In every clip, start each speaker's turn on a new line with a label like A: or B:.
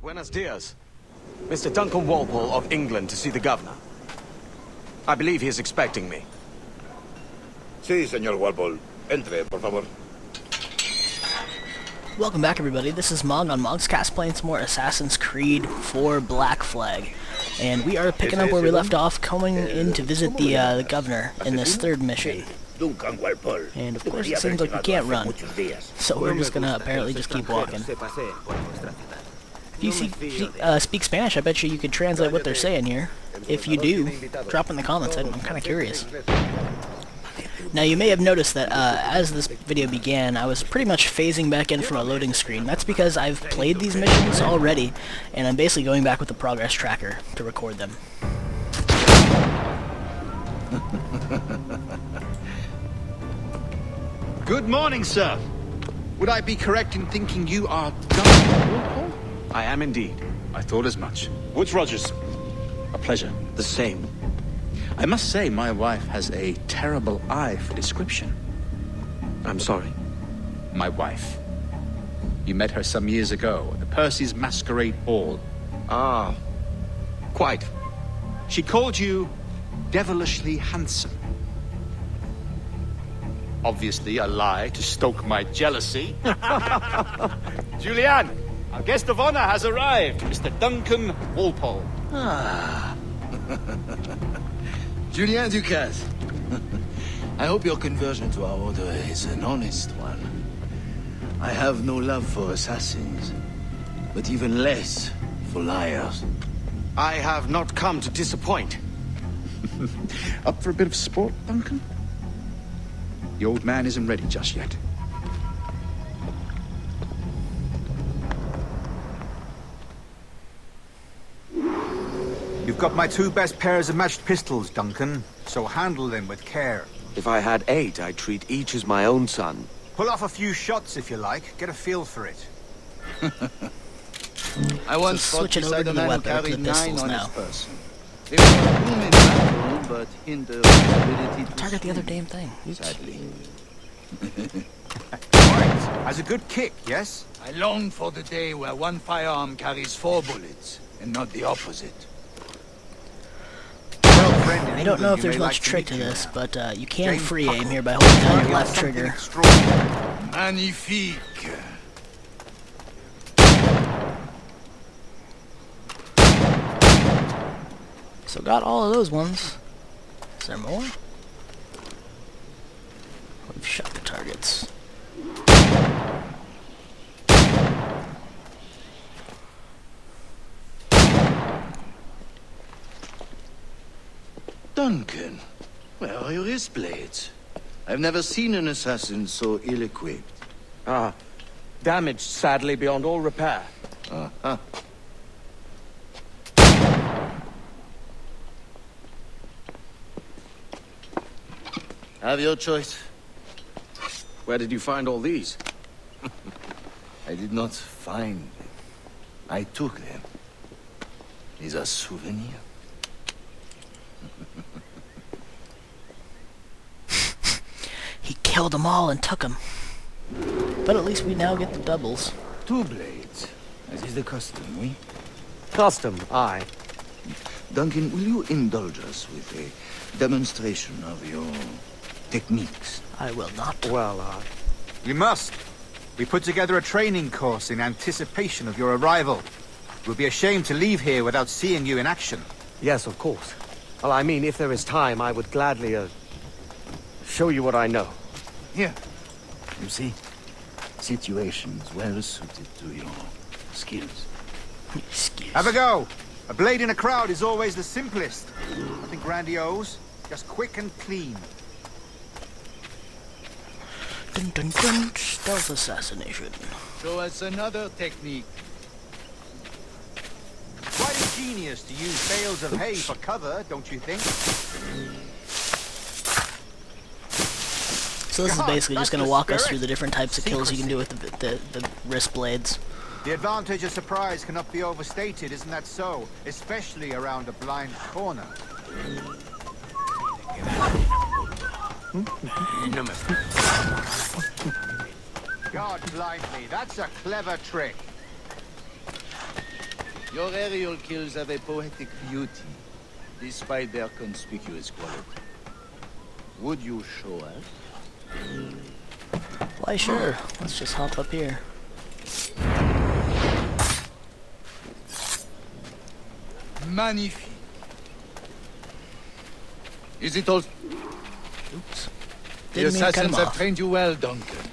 A: Buenos dias. Mr. Duncan Walpole of England to see the governor. I believe he is expecting me.
B: Sí, señor Walpole. Entre, por favor.
C: Welcome back, everybody. This is Mog on Mog Squad playing some more Assassin's Creed 4 Black Flag. And we are picking up where we left off, going in to visit the governor in this third mission. And of course it seems like we can't run, so we're just gonna apparently just keep walking. If you speak Spanish, I bet you could translate what they're saying here. If you do, drop in the comments. I'm kind of curious. Now you may have noticed that as this video began, I was pretty much phasing back in from a loading screen. That's because I've played these missions already, and I'm basically going back with the progress tracker to record them.
D: Good morning, sir. Would I be correct in thinking you are Duncan Walpole?
A: I am indeed.
D: I thought as much. Woods Rogers. A pleasure.
A: The same.
D: I must say, my wife has a terrible eye for description.
A: I'm sorry.
D: My wife. You met her some years ago at the Percy's Masquerade Ball.
A: Ah, quite.
D: She called you devilishly handsome. Obviously a lie to stoke my jealousy. Julianne, our guest of honor has arrived, Mr. Duncan Walpole.
E: Ah. Julien Ducasse. I hope your conversion to our order is an honest one. I have no love for assassins, but even less for liars.
A: I have not come to disappoint.
D: Up for a bit of sport, Duncan? The old man isn't ready just yet.
F: You've got my two best pairs of matched pistols, Duncan, so handle them with care.
A: If I had 8, I'd treat each as my own son.
F: Pull off a few shots if you like, get a feel for it.
E: I once
C: So
E: fought
C: switch it over
E: beside
C: to
E: a
C: the
E: man who
C: weapon, to
E: carried
C: the
E: 9
C: pistols
E: on
C: now.
E: his person. They were a boom in battle, but hinder his ability to
C: Target the other
E: swing,
C: damn thing. Oops.
E: sadly.
F: Right, has a good kick, yes?
G: I long for the day where one firearm carries 4 bullets, and not the opposite.
C: I don't know if there's much trick to this, but you can free aim here by holding down your left trigger.
G: Magnifique!
C: So got all of those ones. Is there more? We've shot the targets.
E: Duncan, where are your wrist blades? I've never seen an assassin so ill-equipped.
A: Ah, damaged sadly beyond all repair.
E: Uh-huh. Have your choice.
A: Where did you find all these?
E: I did not find them. I took them. These are souvenirs.
C: He killed them all and took them. But at least we now get the doubles.
E: 2 blades, as is the custom, oui?
A: Custom, aye.
E: Duncan, will you indulge us with a demonstration of your techniques?
C: I will not.
A: Well,
F: You must. We put together a training course in anticipation of your arrival. We'll be ashamed to leave here without seeing you in action.
A: yes, of course. Well, I mean, if there is time, I would gladly, show you what I know.
E: Here. You see? Situations well suited to your skills.
C: Excuse.
F: Have a go. A blade in a crowd is always the simplest. Nothing grandiose, just quick and clean.
C: Dun dun dun. Stealth assassination.
G: Show us another technique.
F: Quite ingenious to use bales of hay for cover, don't you think?
C: So this is
F: God,
C: basically just
F: that's
C: going to
F: the
C: walk us
F: spirit.
C: through the different types of kills you can do with the wrist blades.
F: The advantage of surprise cannot be overstated, isn't that so? Especially around a blind corner. God blind me, that's a clever trick.
G: Your aerial kills have a poetic beauty, despite their conspicuous quality. Would you show us?
C: Why, sure. Let's just hop up here.
G: Magnifique. Is it all...
C: Oops.
G: The
C: Didn't mean to cut him
G: assassins have
C: off.
G: trained you well, Duncan.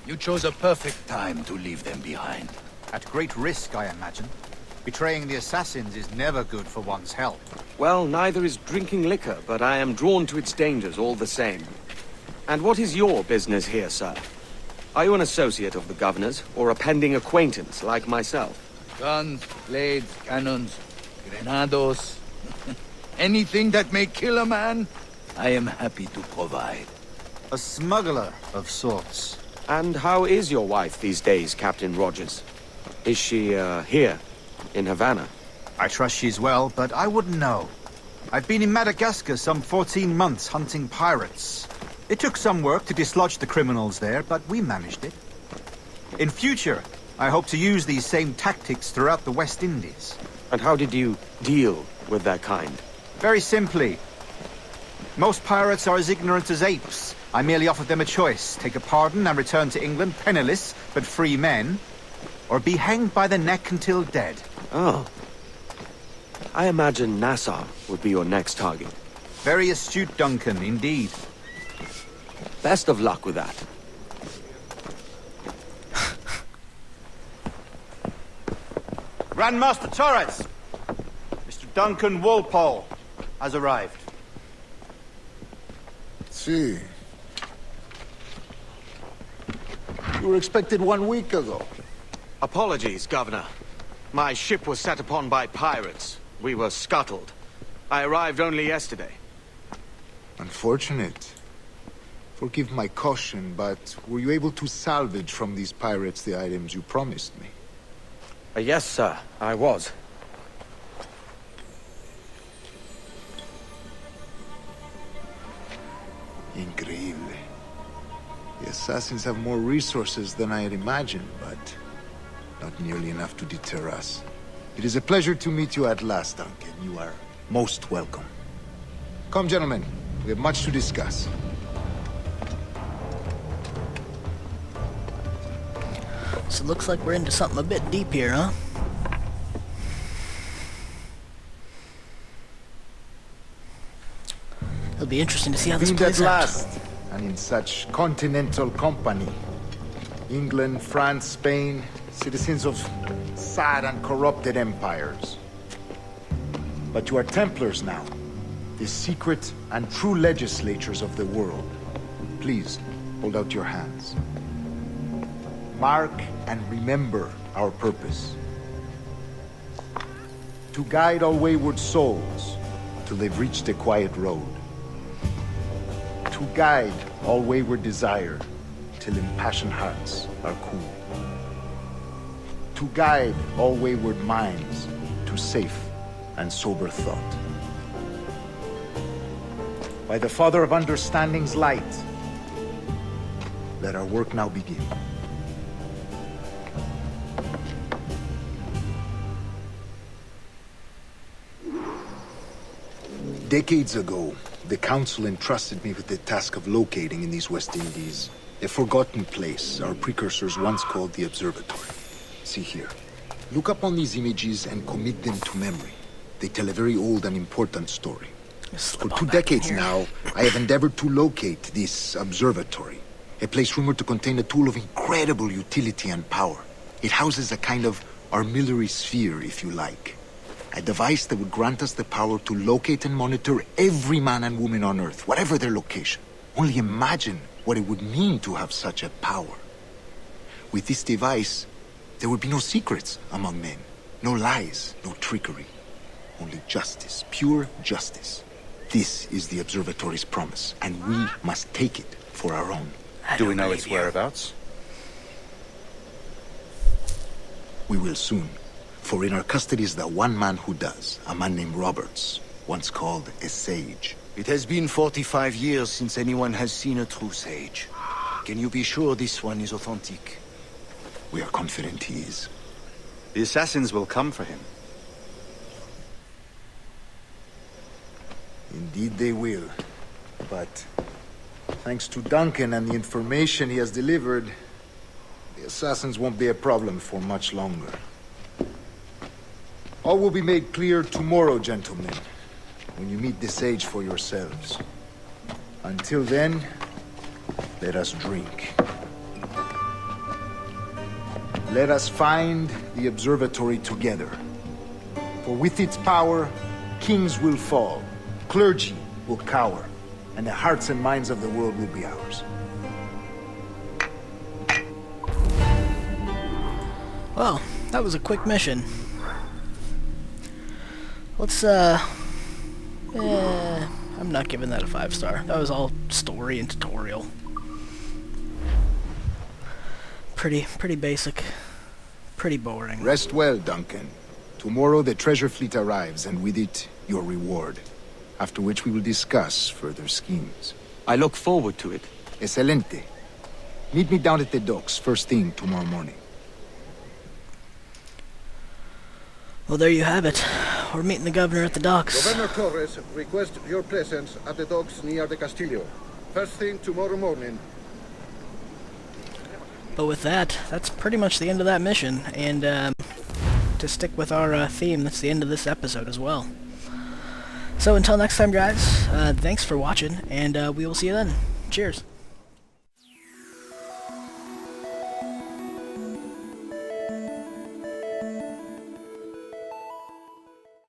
G: You chose a perfect time to leave them behind.
F: At great risk, I imagine. Betraying the assassins is never good for one's health.
A: Well, neither is drinking liquor, but I am drawn to its dangers all the same. And what is your business here, sir? Are you an associate of the governor's, or a pending acquaintance like myself?
G: Guns, blades, cannons, grenados. Anything that may kill a man, I am happy to provide.
F: A smuggler of sorts.
A: And how is your wife these days, Captain Rogers? Is she, here, in Havana?
F: I trust she's well, but I wouldn't know. I've been in Madagascar some 14 months hunting pirates. It took some work to dislodge the criminals there, but we managed it. In future, I hope to use these same tactics throughout the West Indies.
A: And how did you deal with their kind?
F: Very simply. Most pirates are as ignorant as apes. I merely offered them a choice. Take a pardon and return to England penniless, but free men. Or be hanged by the neck until dead.
A: Oh. I imagine Nassau would be your next target.
F: Very astute, Duncan, indeed.
A: Best of luck with that.
F: Grandmaster Torres! Mr. Duncan Walpole has arrived.
B: See. You were expected 1 week ago.
A: Apologies, Governor. My ship was set upon by pirates. We were scuttled. I arrived only yesterday.
B: Unfortunate. Forgive my caution, but were you able to salvage from these pirates the items you promised me?
A: Yes, sir, I was.
B: Increíble. The assassins have more resources than I had imagined, but not nearly enough to deter us. It is a pleasure to meet you at last, Duncan. You are most welcome. Come, gentlemen. We have much to discuss.
C: So it looks like we're into something a bit deep here, huh? It'll be interesting to see how this
B: Convened
C: plays
B: at
C: out.
B: last, and in such continental company. England, France, Spain, citizens of sad and corrupted empires. But you are Templars now, the secret and true legislators of the world. Please, hold out your hands. Mark and remember our purpose. To guide all wayward souls till they've reached the quiet road. To guide all wayward desire till impassioned hearts are cool. To guide all wayward minds to safe and sober thought. By the Father of Understanding's light, let our work now begin. Decades ago, the Council entrusted me with the task of locating in these West Indies a forgotten place our precursors once called the Observatory. See here. Look up on these images and commit them to memory. They tell a very old and important story. For 2 decades now, I have endeavored to locate this observatory, a place rumored to contain a tool of incredible utility and power. It houses a kind of armillary sphere, if you like. A device that would grant us the power to locate and monitor every man and woman on Earth, whatever their location. Only imagine what it would mean to have such a power. With this device, there would be no secrets among men, no lies, no trickery. Only justice, pure justice. This is the observatory's promise, and we must take it for our own.
D: Do we know its whereabouts?
B: We will soon. For in our custody is the one man who does, a man named Roberts, once called a sage.
E: It has been 45 years since anyone has seen a true sage. Can you be sure this one is authentic?
B: We are confident he is.
D: The assassins will come for him.
B: Indeed they will. But thanks to Duncan and the information he has delivered, the assassins won't be a problem for much longer. All will be made clear tomorrow, gentlemen, when you meet the sage for yourselves. Until then, let us drink. Let us find the observatory together. For with its power, kings will fall, clergy will cower, and the hearts and minds of the world will be ours.
C: Well, that was a quick mission. Let's, I'm not giving that a 5-star. That was all story and tutorial. Pretty basic. Pretty boring.
B: Rest well, Duncan. Tomorrow the treasure fleet arrives, and with it, your reward. After which we will discuss further schemes.
A: I look forward to it.
B: Excelente. Meet me down at the docks first thing tomorrow morning.
C: Well, there you have it. We're meeting the governor at the docks.
H: Governor Torres requests your presence at the docks near the Castillo. First thing tomorrow morning.
C: But with that, that's pretty much the end of that mission. And to stick with our theme, that's the end of this episode as well. So until next time, guys, thanks for watching, and we will see you then. Cheers.